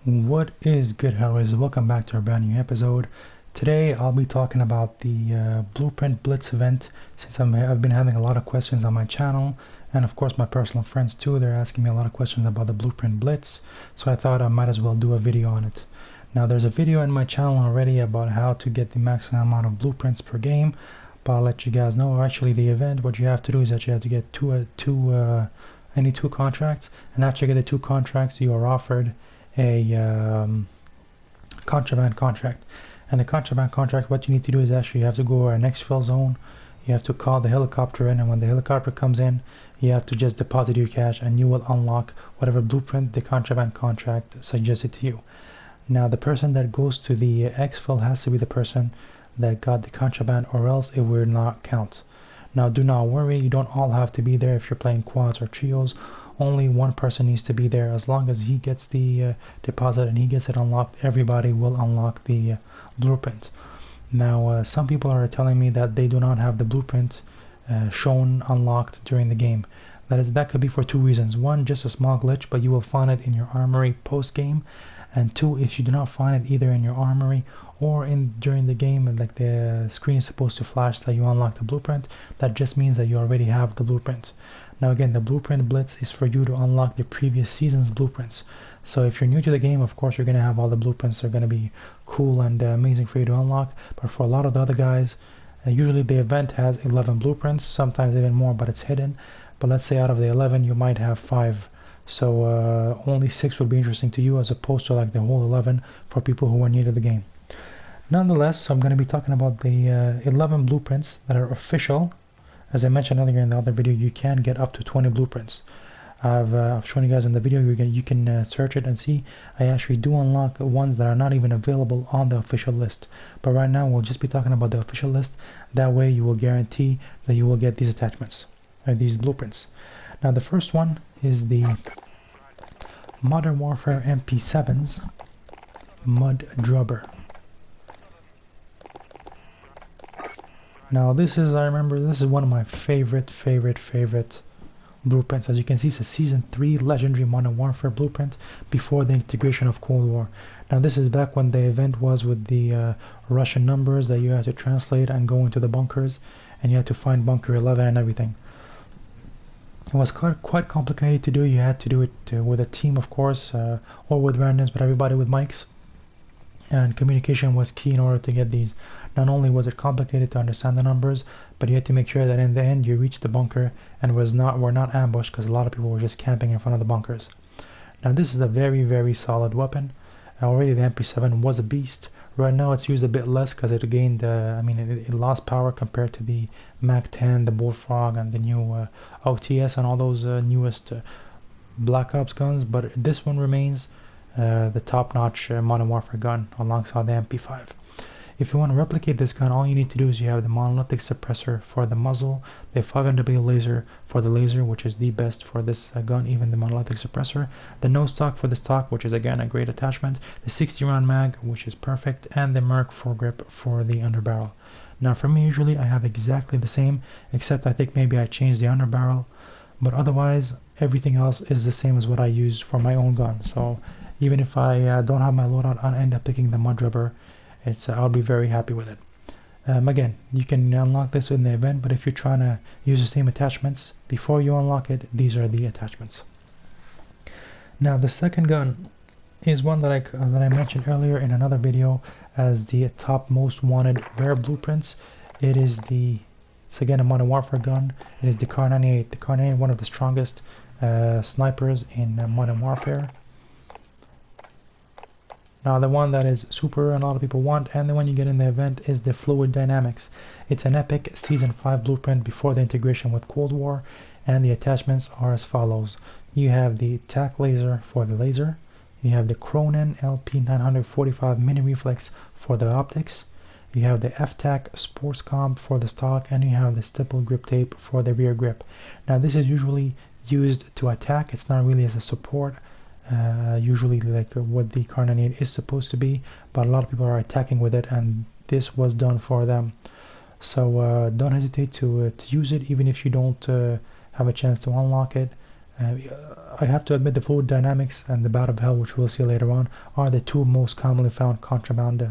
What is good, Hellraisers? Welcome back to our brand new episode. Today I'll be talking about the Blueprint Blitz event, since I've been having a lot of questions on my channel, and of course my personal friends too. They're asking me a lot of questions about the Blueprint Blitz, so I thought I might as well do a video on it. Now there's a video in my channel already about how to get the maximum amount of blueprints per game, but I'll let you guys know. Actually, the event, what you have to do is that you have to get any two contracts, and after you get the two contracts, you are offered a contraband contract. And the contraband contract, what you need to do is actually you have to go to an exfil zone. You have to call the helicopter in, and when the helicopter comes in, you have to just deposit your cash, and you will unlock whatever blueprint the contraband contract suggested to you. Now the person that goes to the exfil has to be the person that got the contraband, or else it will not count. Now do not worry, you don't all have to be there if you're playing quads or trios. Only one person needs to be there. As long as he gets the deposit and he gets it unlocked, everybody will unlock the blueprint. Now some people are telling me that they do not have the blueprint shown unlocked during the game. That could be for two reasons. One, just a small glitch, but you will find it in your armory post game. And two, if you do not find it either in your armory or during the game, and like the screen is supposed to flash that you unlock the blueprint, that just means that you already have the blueprint. Now again, the Blueprint Blitz is for you to unlock the previous season's blueprints. So if you're new to the game, of course you're going to have all the blueprints. They're going to be cool and amazing for you to unlock. But for a lot of the other guys, usually the event has 11 blueprints, sometimes even more, but it's hidden. But let's say out of the 11 you might have 5. So only 6 would be interesting to you, as opposed to like the whole 11 for people who are new to the game. Nonetheless, I'm going to be talking about the 11 blueprints that are official. As I mentioned earlier in the other video, you can get up to 20 blueprints. I've shown you guys in the video. You can search it and see. I actually do unlock ones that are not even available on the official list. But right now we'll just be talking about the official list. That way you will guarantee that you will get these attachments, or these blueprints. Now the first one is the Modern Warfare MP7's Mud Drubber. Now this is, I remember, this is one of my favorite blueprints. As you can see, it's a Season 3 Legendary Modern Warfare blueprint before the integration of Cold War. Now this is back when the event was with the Russian numbers that you had to translate and go into the bunkers, and you had to find Bunker 11 and everything. It was quite complicated to do. You had to do it with a team, of course, or with randoms, but everybody with mics. And communication was key in order to get these. Not only was it complicated to understand the numbers, but you had to make sure that in the end you reached the bunker and were not ambushed, because a lot of people were just camping in front of the bunkers. Now this is a very solid weapon. Already the MP7 was a beast. Right now it's used a bit less because it gained, it lost power compared to the MAC-10, the Bullfrog, and the new OTS and all those newest Black Ops guns. But this one remains the top-notch Modern Warfare gun alongside the MP5. If you want to replicate this gun, all you need to do is you have the monolithic suppressor for the muzzle, the 500W laser for the laser, which is the best for this gun, even the monolithic suppressor, the no stock for the stock, which is again a great attachment, the 60 round mag, which is perfect, and the Merc foregrip for the underbarrel. Now for me, usually I have exactly the same, except I think maybe I changed the underbarrel, but otherwise everything else is the same as what I used for my own gun. So even if I don't have my loadout, I'll end up picking the Mud Rubber. I'll be very happy with it. Again, you can unlock this in the event, but if you're trying to use the same attachments before you unlock it, these are the attachments. Now the second gun is one that I mentioned earlier in another video as the top most wanted rare blueprints. It's again a Modern Warfare gun. It is the Kar 98. The Kar 98, one of the strongest snipers in Modern Warfare. Now the one that is super and a lot of people want, and the one you get in the event, is the Fluid Dynamics. It's an epic Season 5 blueprint before the integration with Cold War, and the attachments are as follows. You have the TAC laser for the laser, you have the Cronin LP945 mini reflex for the optics, you have the FTAC Sports Comp for the stock, and you have the stipple grip tape for the rear grip. Now this is usually used to attack, it's not really as a support. Usually like what the Kar 98 is supposed to be, but a lot of people are attacking with it, and this was done for them. So don't hesitate to use it, even if you don't have a chance to unlock it. I have to admit the fluid dynamics and the Bat of Hell, which we'll see later on, are the two most commonly found contraband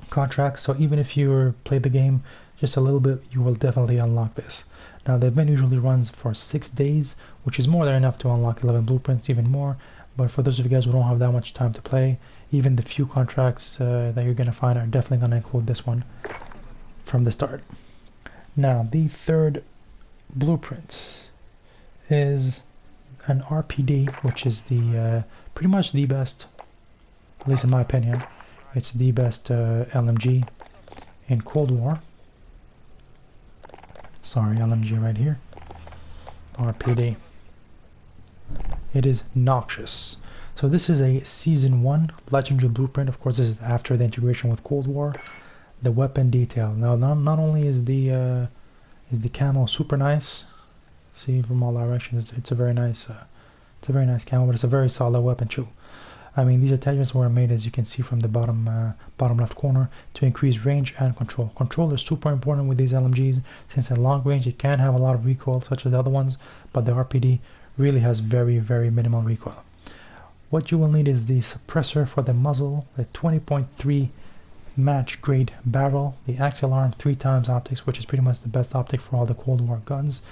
contracts. So even if you play the game just a little bit, you will definitely unlock this. Now the event usually runs for 6 days, which is more than enough to unlock 11 blueprints, even more. But for those of you guys who don't have that much time to play, even the few contracts that you're going to find are definitely going to include this one from the start. Now the third blueprint is an RPD, which is the pretty much the best, at least in my opinion. It's the best LMG in Cold War. Sorry, LMG right here. RPD. It is noxious. So this is a Season 1 Legendary Blueprint. Of course, this is after the integration with Cold War. The weapon detail. Now, not only is the camo super nice. See, from all directions, it's a very nice camo, but it's a very solid weapon too. I mean, these attachments were made, as you can see from the bottom left corner, to increase range and control. Control is super important with these LMGs, since at long range it can have a lot of recoil, such as the other ones, but the RPD really has very, very minimal recoil. What you will need is the suppressor for the muzzle, the 20.3 match grade barrel, the axial arm 3x optics, which is pretty much the best optic for all the Cold War guns,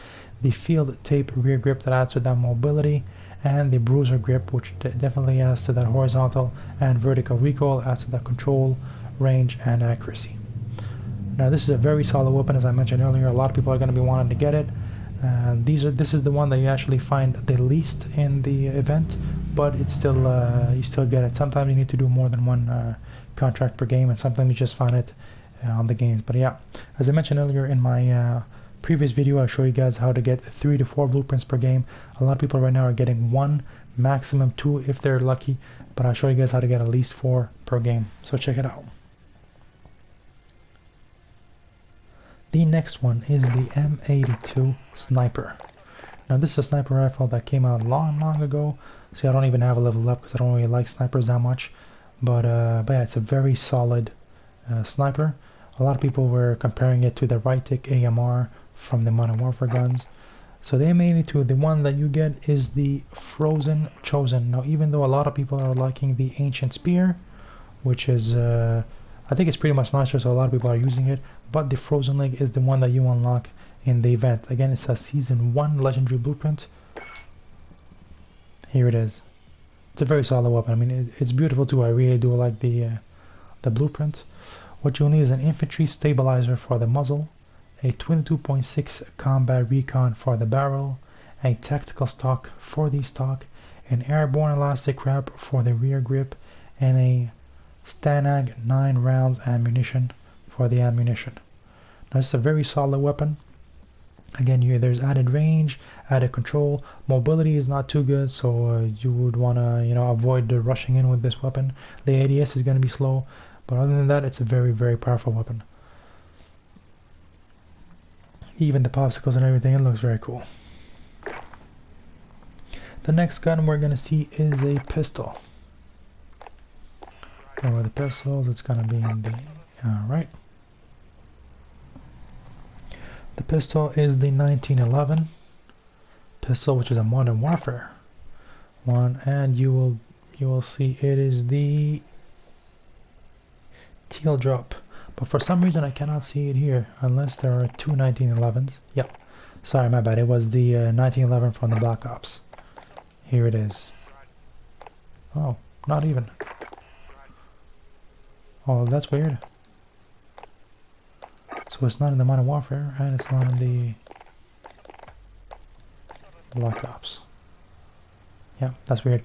the field tape rear grip that adds to that mobility, and the bruiser grip, which definitely adds to that horizontal and vertical recoil, adds to that control, range, and accuracy. Now this is a very solid weapon, as I mentioned earlier. A lot of people are going to be wanting to get it. This is the one that you actually find the least in the event, but it's still you still get it. Sometimes you need to do more than one contract per game, and sometimes you just find it on the games. But yeah, as I mentioned earlier in my previous video, I show you guys how to get 3 to 4 blueprints per game. A lot of people right now are getting 1, maximum 2 if they're lucky, but I'll show you guys how to get at least 4 per game, so check it out. The next one is the M82 Sniper. Now this is a sniper rifle that came out long ago, so I don't even have a level up because I don't really like snipers that much, but yeah, it's a very solid sniper. A lot of people were comparing it to the Right-Tick AMR from the Modern Warfare guns. So the M82, the one that you get is the Frozen Chosen. Now even though a lot of people are liking the Ancient Spear, which is I think it's pretty much nicer, so a lot of people are using it, but the Frozen Leg is the one that you unlock in the event. Again, it's a Season 1 Legendary Blueprint. Here it is. It's a very solid weapon. I mean, it's beautiful too. I really do like the blueprint. What you'll need is an infantry stabilizer for the muzzle, a 22.6 combat recon for the barrel, a tactical stock for the stock, an airborne elastic wrap for the rear grip, and a Stanag 9 rounds ammunition for the ammunition. Now this is a very solid weapon. Again, there's added range, added control. Mobility is not too good, so you would want to avoid rushing in with this weapon. The ADS is going to be slow, but other than that, it's a very, very powerful weapon. Even the popsicles and everything, it looks very cool. The next gun we're going to see is a pistol. Where are the pistols? It's going to be in the... Alright. The pistol is the 1911 pistol, which is a Modern Warfare one, and you will see it is the teal drop. But for some reason I cannot see it here, unless there are 2 1911s. Yep. Sorry, my bad. It was the 1911 from the Black Ops. Here it is. Oh, not even. Oh, that's weird. So it's not in the Modern Warfare, and it's not in the Black Ops. Yeah, that's weird.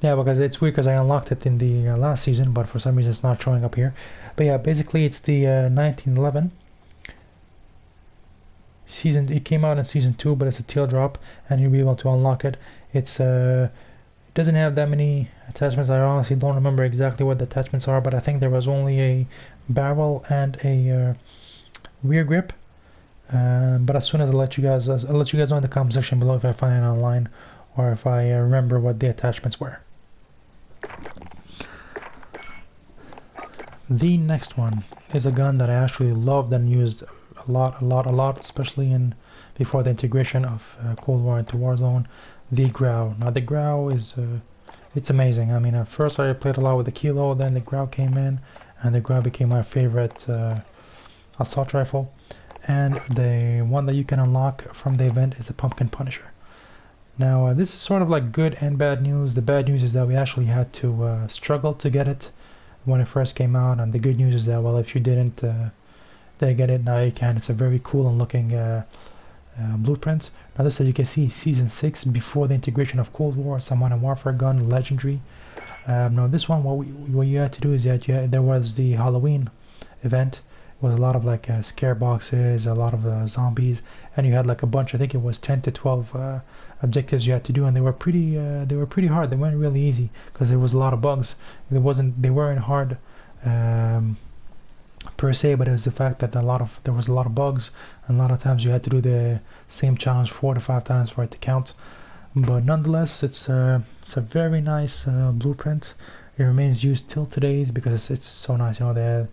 Yeah, because it's weird because I unlocked it in the last season, but for some reason it's not showing up here. But yeah, basically it's the 1911 season. It came out in season 2, but it's a teal drop, and you'll be able to unlock it. It's it doesn't have that many attachments. I honestly don't remember exactly what the attachments are, but I think there was only a barrel and a rear grip. But as soon as I'll let you guys know in the comment section below if I find it online or if I remember what the attachments were. The next one is a gun that I actually loved and used a lot, especially in before the integration of Cold War into Warzone, the Grau. Now the Grau is it's amazing. I mean, at first I played a lot with the Kilo, then the Grau came in, and the Grau became my favorite assault rifle. And the one that you can unlock from the event is the Pumpkin Punisher. Now this is sort of like good and bad news. The bad news is that we actually had to struggle to get it when it first came out, and the good news is that, well, if you didn't get it, now you can. It's a very cool and looking blueprint. Now this, as you can see, Season 6, before the integration of Cold War, some Modern Warfare gun, Legendary. Now this one, what you had to do is that there was the Halloween event with a lot of like scare boxes, a lot of zombies, and you had like a bunch, I think it was 10 to 12 objectives you had to do, and they were pretty hard. They weren't really easy because there was a lot of bugs. They weren't hard per se, but it was the fact that there was a lot of bugs, and a lot of times you had to do the same challenge 4 to 5 times for it to count. But nonetheless, it's a very nice blueprint. It remains used till today because it's so nice. You know,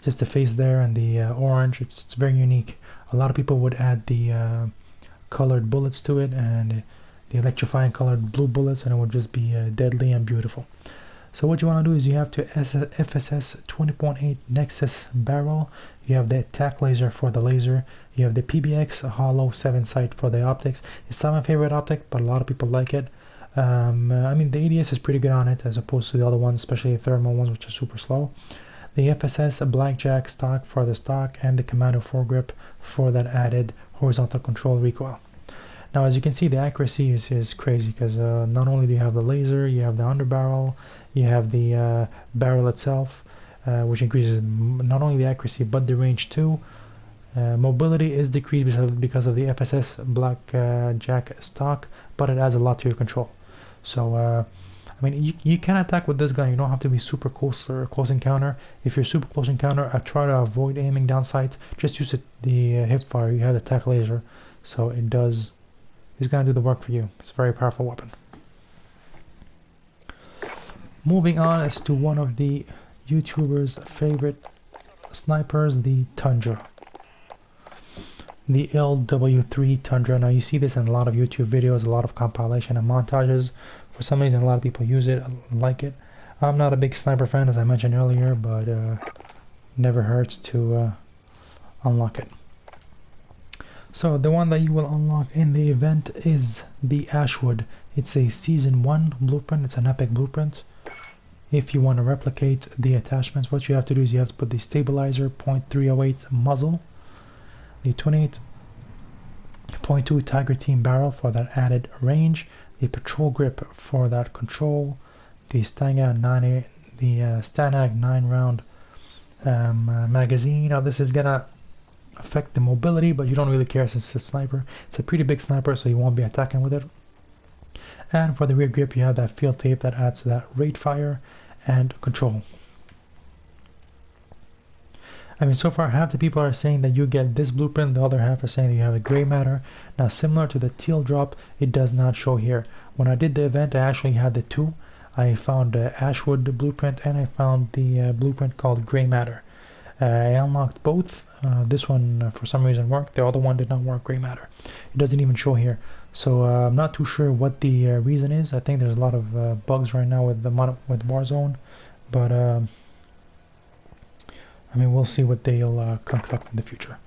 just the face there and the orange. It's very unique. A lot of people would add the colored bullets to it and the electrifying colored blue bullets, and it would just be deadly and beautiful. So what you want to do is you have to FSS 20.8 Nexus barrel. You have the attack laser for the laser. You have the PBX hollow 7 sight for the optics. It's not my favorite optic, but a lot of people like it. I mean, the ADS is pretty good on it as opposed to the other ones, especially the thermal ones, which are super slow. The FSS Blackjack stock for the stock, and the Commando foregrip for that added horizontal control recoil. Now, as you can see, the accuracy is crazy because not only do you have the laser, you have the underbarrel, you have the barrel itself, which increases not only the accuracy but the range too. Mobility is decreased because of the FSS Blackjack stock, but it adds a lot to your control. So, I mean, you can attack with this gun. You don't have to be super close or close encounter. If you're super close encounter, I try to avoid aiming down sight. Just use the hip fire. You have the attack laser, so it's gonna do the work for you. It's a very powerful weapon. Moving on is to one of the YouTubers' favorite snipers, the Tundra. The LW3 Tundra. Now you see this in a lot of YouTube videos, a lot of compilation and montages. For some reason, a lot of people use it, like it. I'm not a big sniper fan, as I mentioned earlier, but never hurts to unlock it. So the one that you will unlock in the event is the Ashwood. It's a Season 1 blueprint. It's an epic blueprint. If you want to replicate the attachments, what you have to do is you have to put the stabilizer .308 muzzle, the 28.2 Tiger Team barrel for that added range, the patrol grip for that control, the Stangag 9 round magazine. Now this is gonna affect the mobility, but you don't really care since it's a sniper. It's a pretty big sniper, so you won't be attacking with it. And for the rear grip, you have that field tape that adds to that rate fire and control. I mean, so far half the people are saying that you get this blueprint, the other half are saying that you have a gray matter. Now, similar to the teal drop, it does not show here. When I did the event, I actually had the two. I found the Ashwood blueprint and I found the blueprint called gray matter. I unlocked both. This one for some reason worked. The other one did not work, gray matter. It doesn't even show here. So I'm not too sure what the reason is. I think there's a lot of bugs right now with Warzone, but I mean, we'll see what they'll concoct in the future.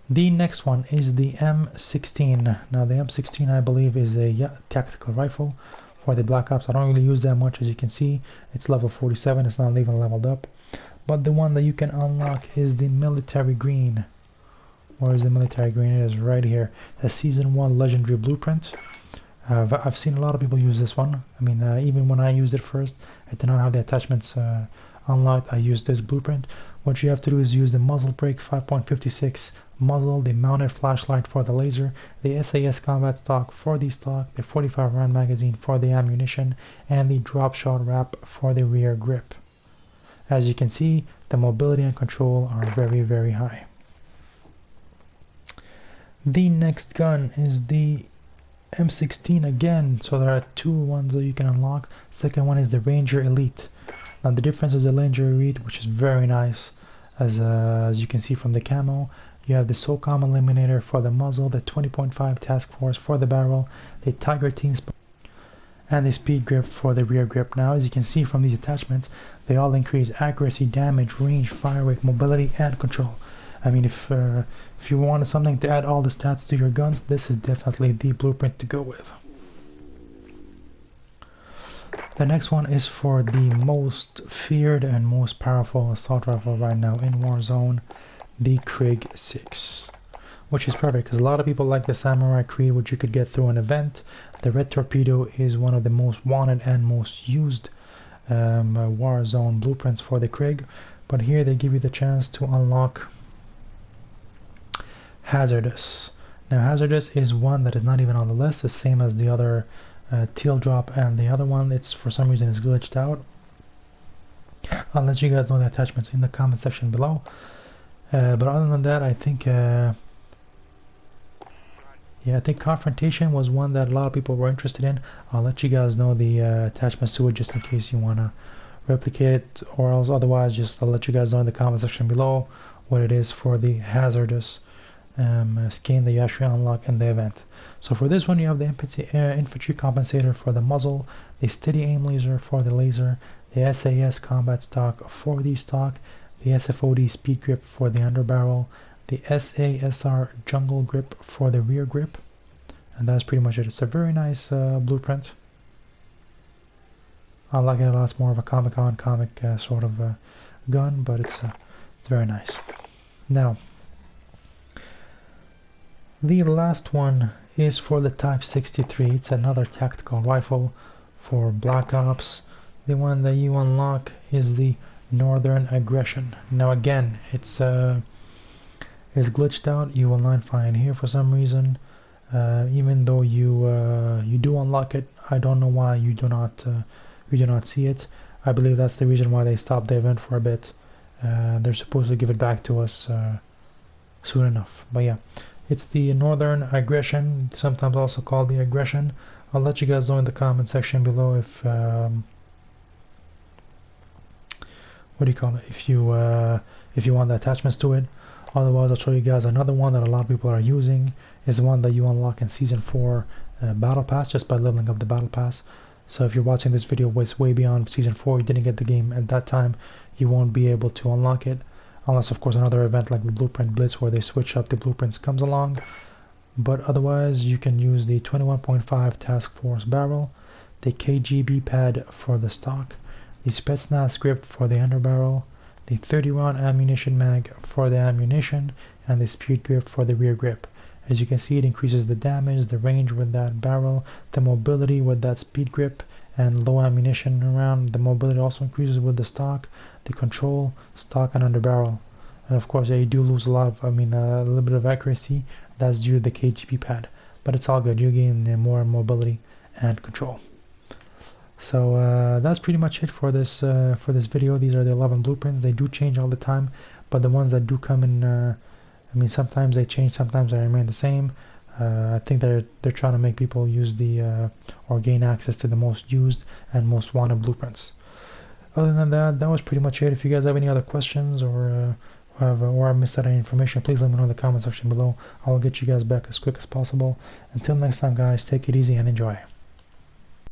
The next one is the M16. Now the M16, I believe, is a tactical rifle for the Black Ops. I don't really use that much, as you can see. It's level 47. It's not even leveled up. But the one that you can unlock is the military green. Where is the military green? It is right here. The Season 1 Legendary Blueprint. I've seen a lot of people use this one. I mean, even when I used it first, I did not have the attachments unlocked. I used this blueprint. What you have to do is use the muzzle brake 5.56 muzzle, the mounted flashlight for the laser, the SAS combat stock for the stock, the 45 round magazine for the ammunition, and the drop shot wrap for the rear grip. As you can see, the mobility and control are very, very high. The next gun is the M16 again. So there are two ones that you can unlock. Second one is the Ranger Elite. Now the difference is the Ranger Elite, which is very nice, as you can see from the camo. You have the SOCOM Eliminator for the muzzle, the 20.5 Task Force for the barrel, the Tiger Team and the Speed Grip for the rear grip. Now, as you can see from these attachments, they all increase accuracy, damage, range, fire rate, mobility, and control. I mean, if you wanted something to add all the stats to your guns, this is definitely the blueprint to go with. The next one is for the most feared and most powerful assault rifle right now in Warzone, the Krig 6. Which is perfect because a lot of people like the Samurai Creed, which you could get through an event. The Red Torpedo is one of the most wanted and most used Warzone blueprints for the Krig, but here they give you the chance to unlock Hazardous. Now Hazardous is one that is not even on the list, the same as the other Teal Drop and the other one. It's for some reason is glitched out. I'll let you guys know the attachments in the comment section below. But other than that, I think I think Confrontation was one that a lot of people were interested in. I'll let you guys know the attachments to it just in case you want to replicate it, or else otherwise just I'll let you guys know in the comment section below what it is for the Hazardous skin that you actually unlock in the event. So for this one, you have the infantry compensator for the muzzle, the steady aim laser for the laser, the SAS combat stock for the stock, the SFOD speed grip for the underbarrel, the SASR jungle grip for the rear grip, and that's pretty much it. It's a very nice blueprint. I like it a lot. It's more of a Comic-Con comic sort of gun, but it's very nice. Now, the last one is for the Type 63. It's another tactical rifle for Black Ops. The one that you unlock is the Northern Aggression. Now again, it's glitched out. You will not find here for some reason. Even though you do unlock it, I don't know why you do not see it. I believe that's the reason why they stopped the event for a bit. They're supposed to give it back to us soon enough. But yeah, it's the Northern Aggression, sometimes also called the Aggression. I'll let you guys know in the comment section below if what do you call it, if you want the attachments to it. Otherwise, I'll show you guys another one that a lot of people are using. Is the one that you unlock in Season 4 Battle Pass just by leveling up the Battle Pass. So if you're watching this video way beyond Season 4, you didn't get the game at that time, you won't be able to unlock it. Unless, of course, another event like the Blueprint Blitz where they switch up the blueprints comes along. But otherwise, you can use the 21.5 Task Force barrel, the KGB pad for the stock, the Spetsnaz grip for the underbarrel, the 30-round ammunition mag for the ammunition, and the speed grip for the rear grip. As you can see, it increases the damage, the range with that barrel, the mobility with that speed grip, and low ammunition around. The mobility also increases with the stock, the control, stock, and underbarrel. And of course, yeah, you do lose a lot of, a little bit of accuracy. That's due to the KGB pad, but it's all good. You gain more mobility and control. So that's pretty much it for this video. These are the 11 blueprints. They do change all the time, but the ones that do come in, sometimes they change, sometimes they remain the same. I think they're trying to make people use the or gain access to the most used and most wanted blueprints. Other than that, that was pretty much it. If you guys have any other questions or I missed out any information, please let me know in the comment section below. I will get you guys back as quick as possible. Until next time, guys, take it easy and enjoy.